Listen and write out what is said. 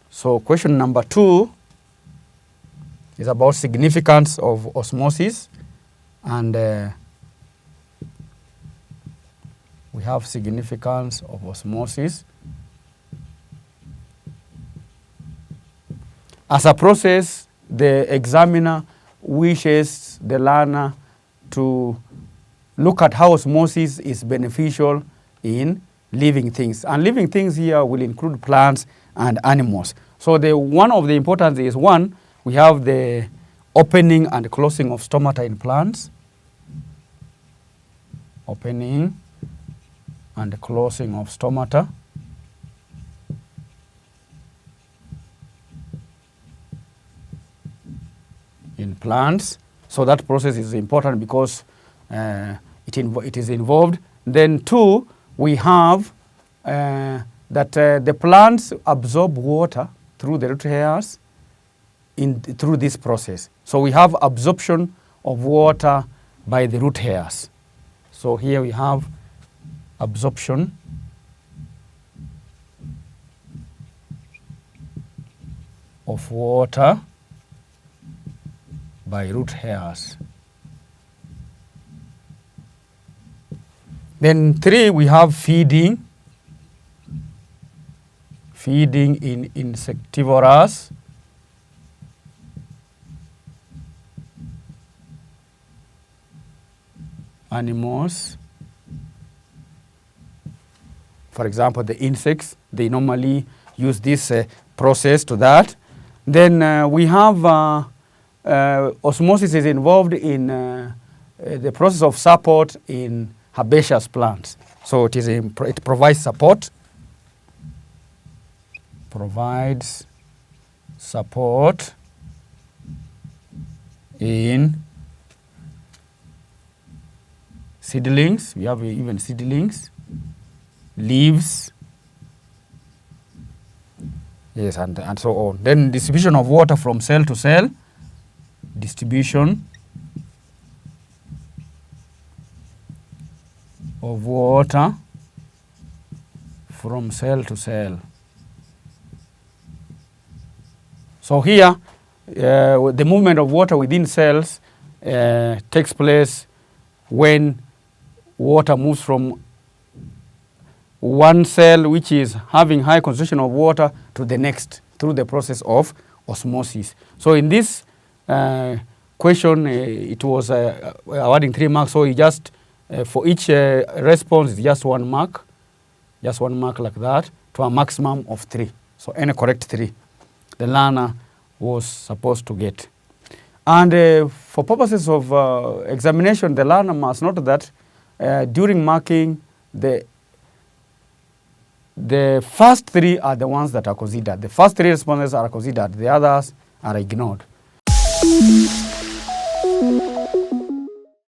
So question number 2 is about significance of osmosis, and we have significance of osmosis. As a process, the examiner wishes the learner to look at how osmosis is beneficial in living things. And living things here will include plants and animals. So one of the importance is, one, we have the opening and closing of stomata in plants. Opening and closing of stomata. In plants. So that process is important because it is involved. Then 2, we have that the plants absorb water through the root hairs through this process. So we have absorption of water by the root hairs. So here we have absorption of water by root hairs. Then 3, we have feeding in insectivorous animals. For example, the insects, they normally use this process to that. Then we have osmosis is involved in the process of support in herbaceous plants. So it provides support. Provides support in seedlings. We have even seedlings, leaves, yes, and so on. Then distribution of water from cell to cell. Distribution of water from cell to cell. So here, the movement of water within cells takes place when water moves from one cell which is having high concentration of water to the next through the process of osmosis. So in this question, it was awarding 3 marks. So you just, for each response, it's just 1 mark. Just 1 mark like that to a maximum of 3. So any correct 3. The learner was supposed to get. And for purposes of examination, the learner must note that during marking, the first 3 are the ones that are considered. The first 3 responses are considered. The others are ignored.